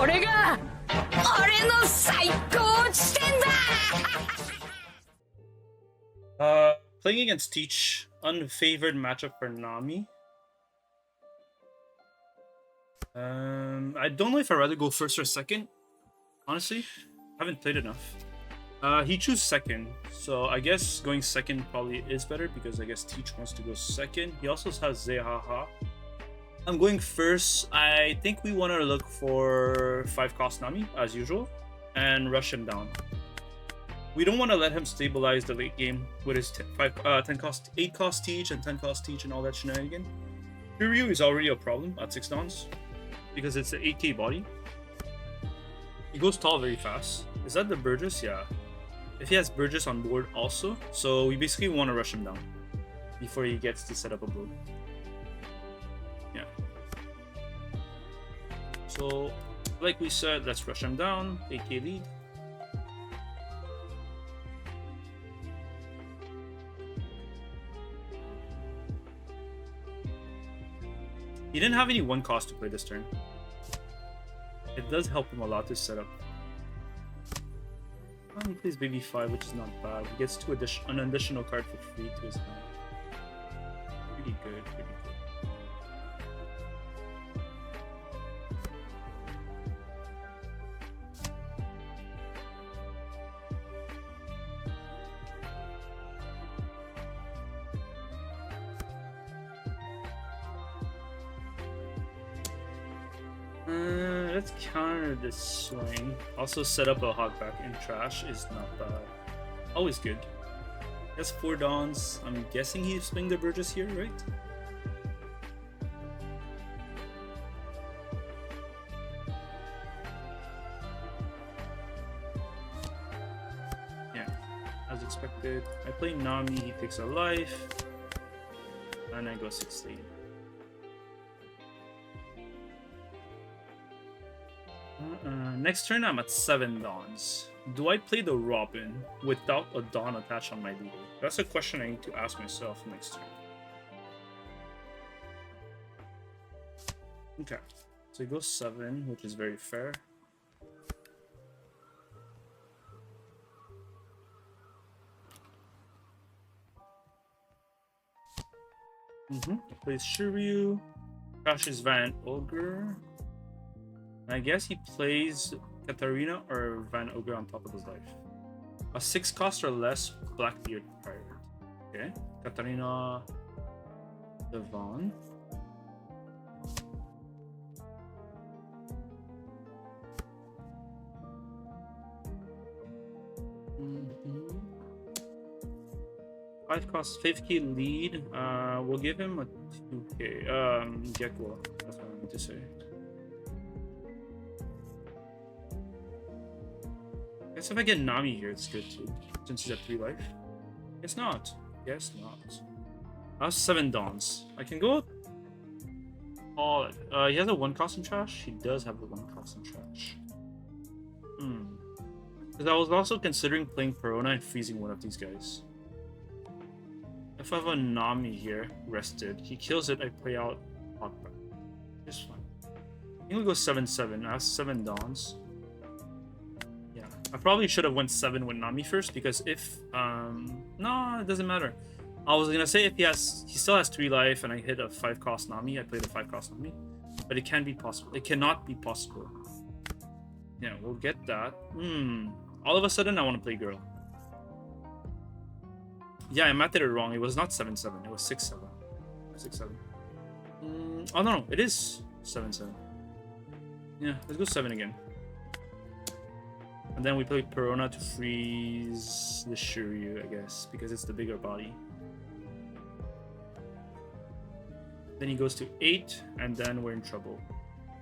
これが俺の最高地点だ Playing against Teach, unfavored matchup for Nami. I don't know if I'd rather go first or second. Honestly, I haven't played enough. He chose second, so I guess going second probably is better because I guess Teach wants to go second. He also has Zehaha. I'm going first. I think we want to look for 5-cost Nami as usual and rush him down. We don't want to let him stabilize the late game with his 8-cost Teach and 10-cost Teach and all that shenanigan. Shiryu is already a problem at 6 dons because it's an 8k body. He goes tall very fast. Is that the Burgess? Yeah. If he has Burgess on board also, so we basically want to rush him down before he gets to set up a build. Yeah. So, like we said, let's rush him down. 8k lead. He didn't have any 1-cost to play this turn. It does help him a lot to set up. Well, he plays Baby 5, which is not bad. He gets an additional card for free to his hand. Pretty good, pretty good. Let's counter this swing. Also set up a hogback in trash is not bad. Always good. That's 4 dons. I'm guessing he swing the Burgess here, right? Yeah, as expected. I play Nami, he takes a life. And I go 6 lead. Next turn I'm at 7 dons. Do I play the Robin without a Dawn attached on my leader? That's a question I need to ask myself next turn. Okay, so he goes 7, which is very fair. Plays Shiryu, crashes Van Ogre. I guess he plays Katarina or Van Ogre on top of his life. A 6-cost or less Blackbeard pirate. Okay. Katarina Devon. Five cost 5k lead. We'll give him a 2k. Gekko. That's what I meant to say. I guess if I get Nami here, it's good too. Since he's at 3 life. Guess not. Guess not. I have 7 dons. I can go all. He has a 1-cost in trash. He does have a 1-cost in trash. Because I was also considering playing Perona and freezing one of these guys. If I have a Nami here, rested, he kills it, I play out Hawkback. It's fine. I think we go 7-7. I have 7 dons. Yeah. I probably should have went 7 with Nami first, because if no, it doesn't matter. I was gonna say if he still has 3 life and I hit a 5-cost Nami, I play the 5-cost Nami. But it can be possible. It cannot be possible. Yeah, we'll get that. All of a sudden I want to play girl. Yeah, I mathed it wrong. It was not 7-7. It was 6-7. 6-7. Oh no, it is 7-7. Yeah, let's go 7 again. And then we play Perona to freeze the Shiryu, I guess, because it's the bigger body. Then he goes to 8, and then we're in trouble.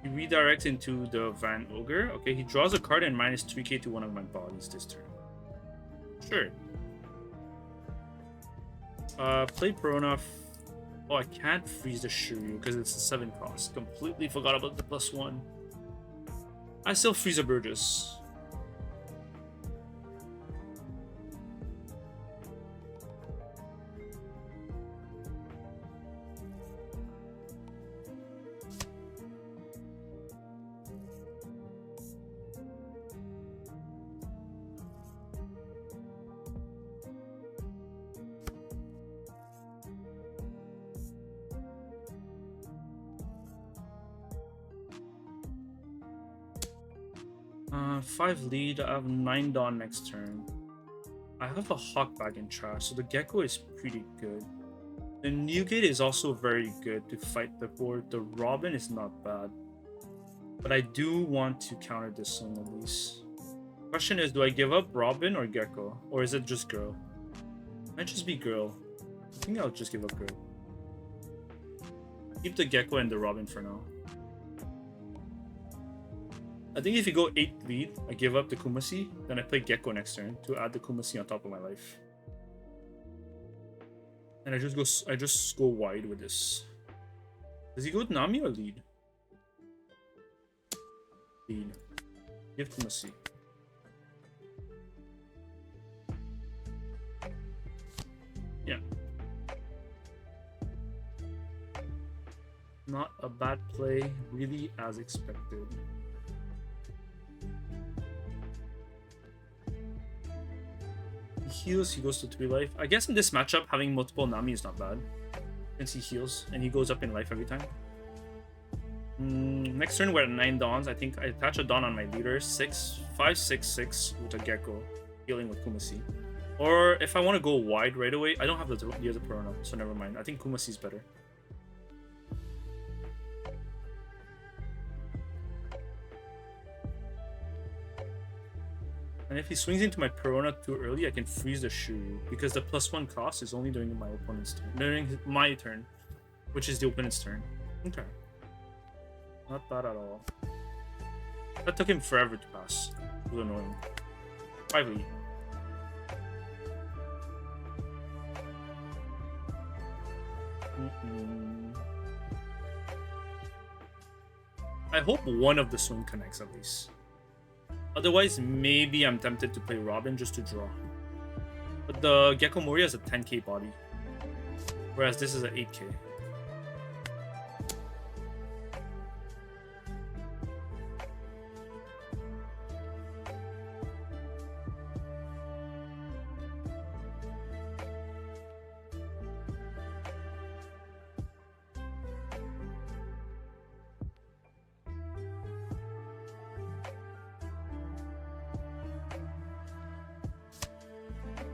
He redirects into the Van Ogre. Okay, he draws a card and minus 3k to one of my bodies this turn. Sure. Play Perona. Oh, I can't freeze the Shiryu because it's a 7 cost. Completely forgot about the +1. I still freeze a Burgess. 5 lead. I have 9 Dawn next turn. I have a Hawk bag in trash, so the Gecko is pretty good. The Newgate is also very good to fight the board. The Robin is not bad. But I do want to counter this swing at least. Question is, do I give up Robin or Gecko? Or is it just Girl? Might just be Girl. I think I'll just give up Girl. Keep the Gecko and the Robin for now. I think if you go 8 lead, I give up the Kumasi, then I play Gecko next turn to add the Kumasi on top of my life. And I just go wide with this. Does he go with Nami or lead? Lead. Give Kumasi. Yeah. Not a bad play, really as expected. He heals, he goes to 3 life. I guess in this matchup, having multiple Nami is not bad. Since he heals, and he goes up in life every time. Next turn, we're at 9 Dawns. I think I attach a Dawn on my leader. 5, 6, 6 with a Gecko. Healing with Kumasi. Or if I want to go wide right away, I don't have the other Perona, so never mind. I think Kumasi's better. And if he swings into my Perona too early, I can freeze the Shuru, because the +1 cost is only during my opponent's turn. During my turn, which is the opponent's turn. Okay. Not bad at all. That took him forever to pass. It was annoying. 5 lead. I hope one of the swing connects at least. Otherwise, maybe I'm tempted to play Robin just to draw. But the Gecko Moria is a 10k body, whereas this is an 8k.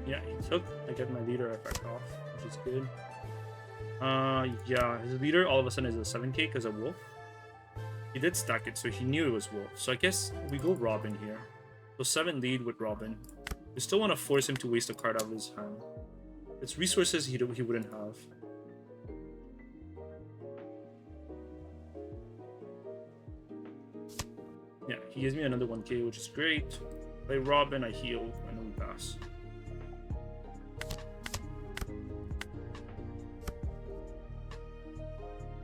Yeah, he took. I get my leader effect off, which is good. Yeah, his leader all of a sudden is a 7k because of Wolf. He did stack it, so he knew it was Wolf. So I guess we go Robin here. So 7 lead with Robin. We still want to force him to waste a card out of his hand. It's resources he wouldn't have. Yeah, he gives me another 1k, which is great. Play Robin, I heal, and then we pass.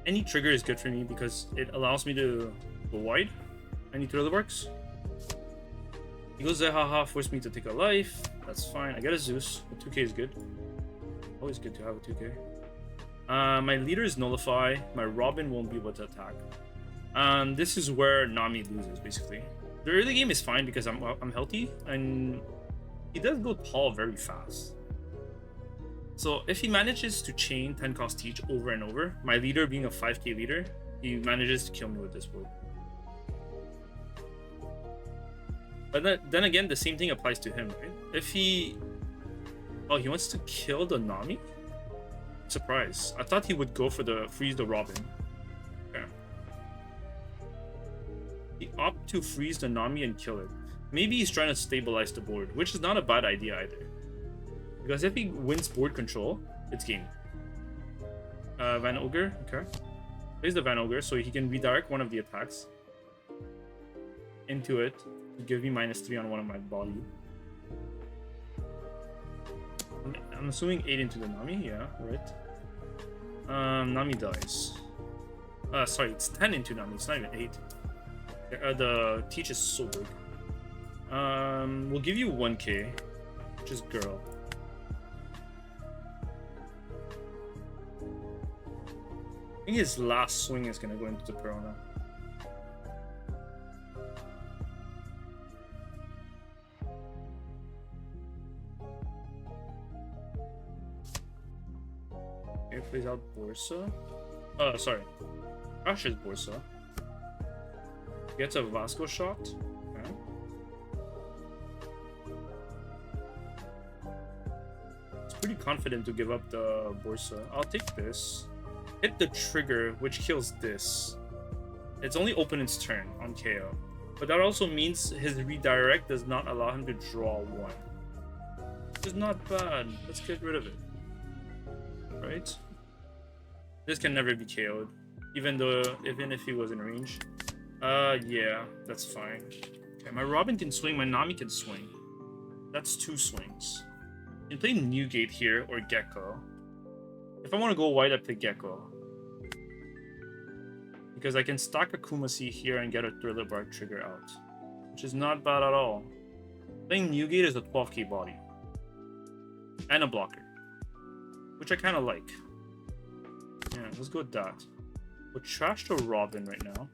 Any trigger is good for me because it allows me to go wide. Any thrill works. He goes there, haha, force me to take a life. That's fine. I get a Zeus. A 2k is good. Always good to have a 2k. My leader is Nullify. My Robin won't be able to attack. This is where Nami loses, basically. The early game is fine because I'm healthy, and he does go tall very fast. So if he manages to chain 10 cost Teach over and over, my leader being a 5k leader, he manages to kill me with this board. But then again, the same thing applies to him, right? If he... Oh, he wants to kill the Nami? Surprise. I thought he would go for the freeze the Robin. Okay. He opted to freeze the Nami and kill it. Maybe he's trying to stabilize the board, which is not a bad idea either. Because if he wins board control, it's game. Van Ogre, okay. Plays the Van Ogre so he can redirect one of the attacks into it to give me -3 on one of my body. I'm assuming 8 into the Nami, yeah, right. Nami dies. Sorry, it's 10 into Nami, it's not even 8. The Teach is so big. We'll give you 1k, which is girl. I think his last swing is gonna go into the Perona. Okay, plays out Borsa. Sorry. Crashes Borsa. Gets a Vasco shot. Okay. confident to give up the Borsa. I'll take this. Hit the trigger, which kills this. It's only opponent's turn on KO. But that also means his redirect does not allow him to draw one. Which is not bad. Let's get rid of it. Right? This can never be KO'd. Even if he was in range. Yeah, that's fine. Okay, my Robin can swing, my Nami can swing. That's 2 swings. I can play Newgate here or Gecko. If I want to go white, I play Gecko. Because I can stack a Kumasi here and get a Thriller Bark trigger out. Which is not bad at all. Playing Newgate is a 12k body. And a blocker. Which I kind of like. Yeah, let's go with that. We'll trash the Robin right now.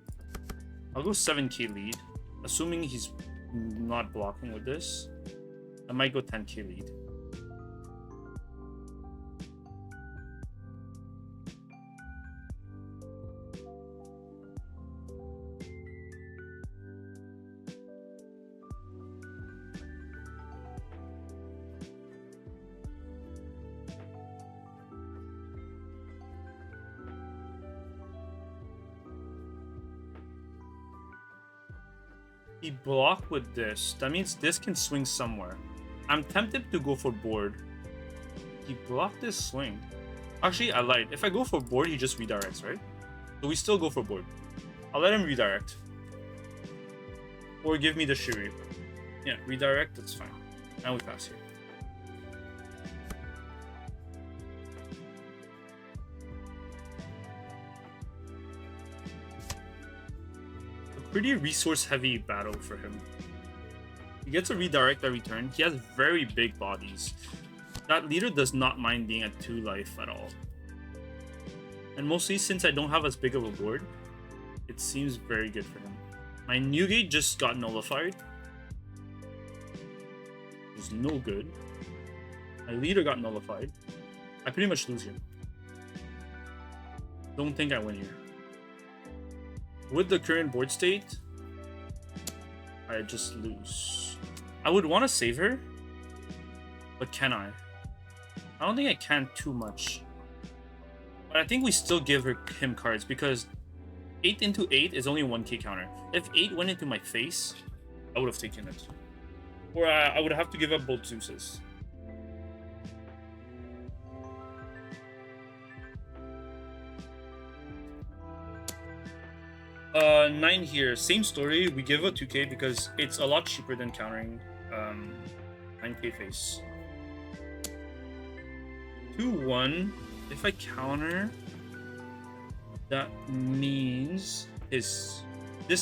I'll go 7k lead. Assuming he's not blocking with this. I might go 10k lead. He blocked with this. That means this can swing somewhere. I'm tempted to go for board. He blocked this swing. Actually, I lied. If I go for board, he just redirects, right? So we still go for board. I'll let him redirect. Or give me the Shiryu. Yeah, redirect, that's fine. And we pass here. Pretty resource heavy battle for him. He gets a redirect every turn. He has very big bodies. That leader does not mind being at 2 life at all. And mostly since I don't have as big of a board, it seems very good for him. My Newgate just got nullified. It's no good. My leader got nullified. I pretty much lose here. Don't think I win here. With the current board state, I just lose. I would want to save her, but can I? I don't think I can too much. But I think we still give him cards because 8 into 8 is only 1k counter. If 8 went into my face, I would have taken it. Or I would have to give up both Zeuses. 9 here, same story. We give a 2k because it's a lot cheaper than countering 9k face. 2-1. If I counter, that means this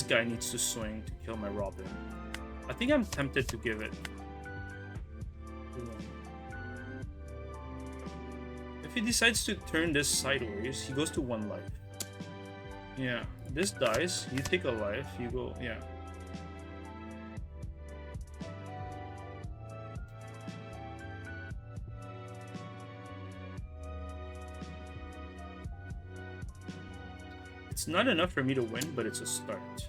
guy needs to swing to kill my Robin. I think I'm tempted to give it. 2-1. If he decides to turn this sideways, he goes to 1 life. Yeah, this dies, you take a life, you go, yeah. It's not enough for me to win, but it's a start.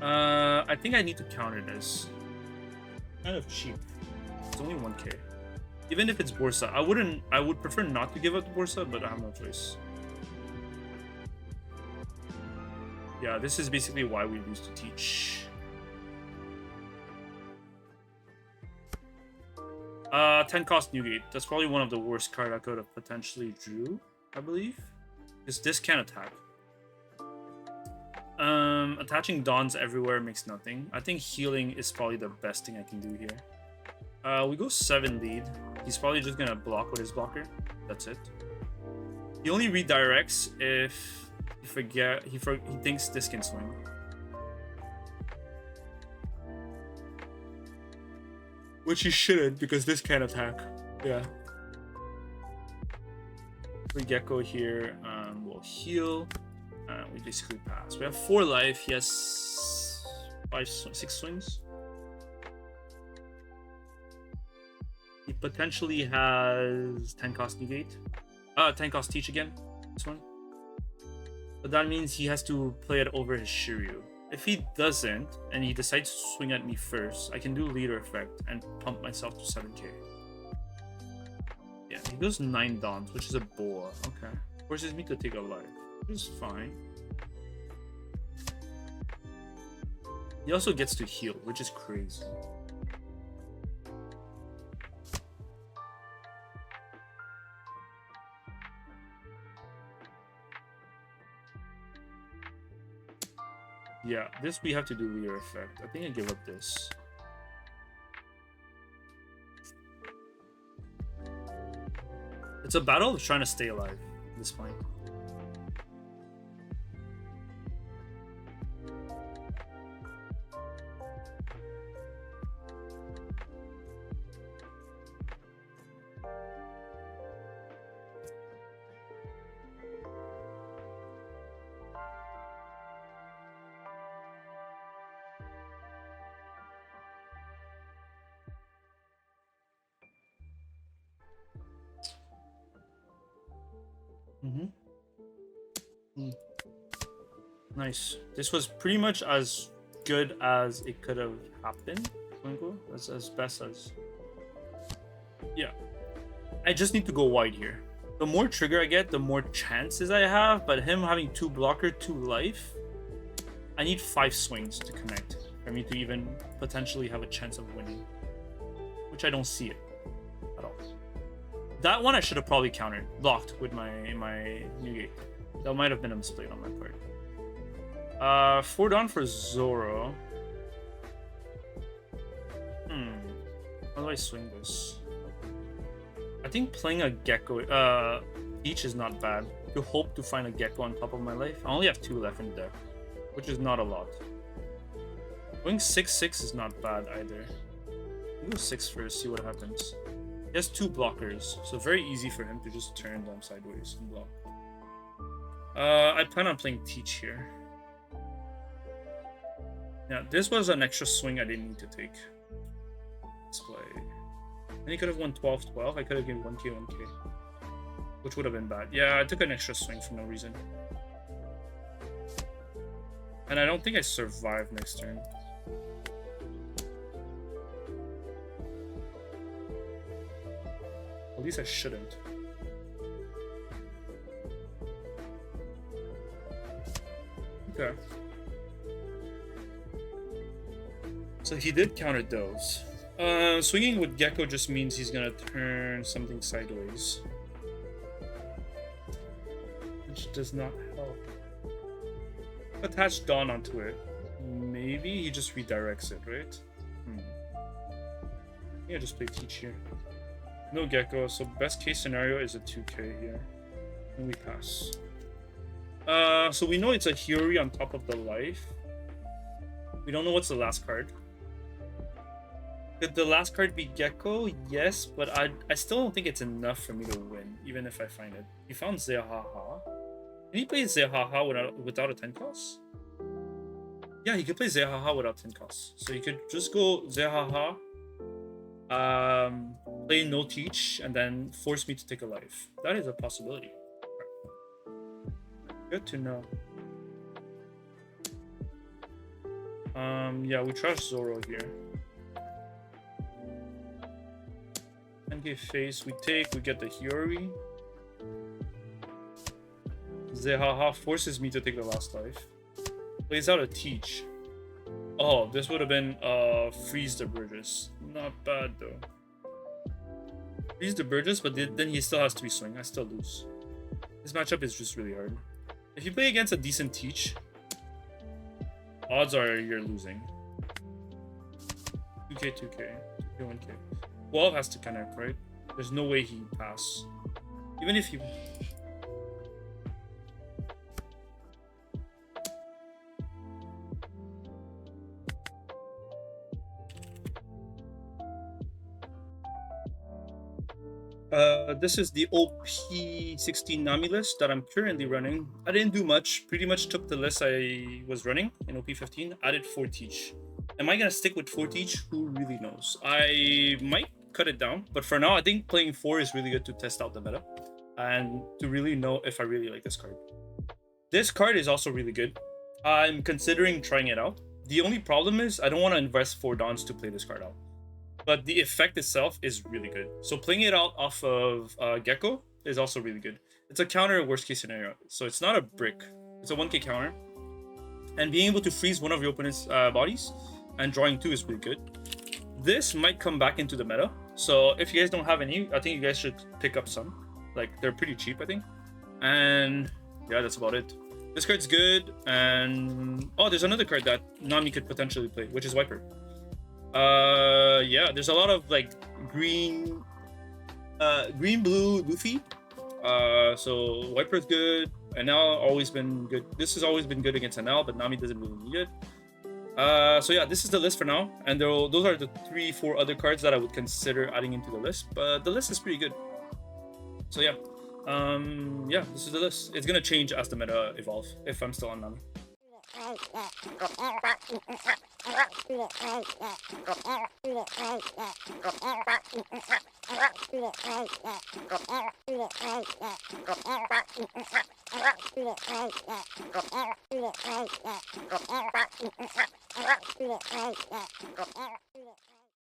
I think I need to counter this. Kind of cheap. It's only 1k. Even if it's Borsa, I would prefer not to give up the Borsa, but I have no choice. Yeah, this is basically why we used to teach. 10 cost Newgate. That's probably one of the worst cards I could have potentially drew, I believe. Because this can attack. Attaching Dawns everywhere makes nothing. I think healing is probably the best thing I can do here. We go 7 lead. He's probably just gonna block with his blocker. That's it. He only redirects if he thinks this can swing. Which he shouldn't because this can attack. Yeah. We Gecko here. We'll heal. We basically pass. We have 4 life. He has 6 swings. He potentially has 10 cost negate. 10 cost teach again. This one. But that means he has to play it over his Shiryu. If he doesn't, and he decides to swing at me first, I can do leader effect and pump myself to 7k. he goes 9 dons, which is a boa. Okay. Forces me to take a life, which is fine. He also gets to heal, which is crazy. Yeah, this we have to do leader effect. I think I give up this. It's a battle of trying to stay alive at this point. Nice. This was pretty much as good as it could have happened. That's as best as. Yeah. I just need to go wide here. The more trigger I get, the more chances I have. But him having 2 blocker, 2 life, I need 5 swings to connect for me to even potentially have a chance of winning, which I don't see it at all. That one I should have probably countered, blocked with my new gate. That might have been a misplay on my part. 4 down for Zoro. How do I swing this? I think playing a gecko each is not bad. To hope to find a gecko on top of my life. I only have 2 left in the deck, which is not a lot. Going 6/6 is not bad either. I'll go 6 first, see what happens. He has 2 blockers, so very easy for him to just turn them sideways and block. I plan on playing Teach here. Yeah, this was an extra swing I didn't need to take. Let's play. And he could have won 12-12. I could have given 1k, 1k. Which would have been bad. Yeah, I took an extra swing for no reason. And I don't think I survived next turn. At least I shouldn't. Okay. So he did counter those. Swinging with Gecko just means he's gonna turn something sideways, which does not help. Attach Dawn onto it. Maybe he just redirects it, right? Yeah, just play Teach here. No Gecko, so best case scenario is a 2k here. And we pass. So we know it's a Hiyori on top of the life. We don't know what's the last card. Could the last card be Gecko? Yes, but I still don't think it's enough for me to win, even if I find it. He found Zehaha. Can he play Zehaha without a 10 cost? Yeah, he could play Zehaha without 10 costs. So he could just go Zehaha, play no Teach, and then force me to take a life. That is a possibility. Good to know. Yeah, we trash Zoro here. 10k face, we take, we get the Hiyori. Zehaha forces me to take the last life. Plays out a Teach. Oh, this would have been freeze the Burgess. Not bad though. Freeze the Burgess, but then he still has to be swing. I still lose. This matchup is just really hard. If you play against a decent Teach, odds are you're losing. 2k, 2k, 2k, 1k. 12 has to connect, right? There's no way he pass. Even if he... This is the OP16 Nami list that I'm currently running. I didn't do much. Pretty much took the list I was running in OP15, added 4 Teach. Am I going to stick with 4 Teach? Who really knows? I might cut it down, but for now, I think playing 4 is really good to test out the meta and to really know if I really like this card. This card is also really good. I'm considering trying it out. The only problem is I don't want to invest 4 Dons to play this card out. but the effect itself is really good. So playing it out off of Gecko is also really good. It's a counter worst case scenario. So it's not a brick. It's a 1k counter. And being able to freeze one of your opponent's bodies and drawing 2 is really good. This might come back into the meta. So if you guys don't have any, I think you guys should pick up some. Like, they're pretty cheap, I think. And yeah, that's about it. This card's good. And oh, there's another card that Nami could potentially play, which is Wiper. Yeah, there's a lot of like green blue Luffy. So Wiper's good. NL always been good. This has always been good against NL, but Nami doesn't really need it. So yeah, this is the list for now, and those are the 3-4 other cards that I would consider adding into the list. But the list is pretty good. So yeah, yeah, this is the list. It's gonna change as the meta evolves if I'm still on Nami.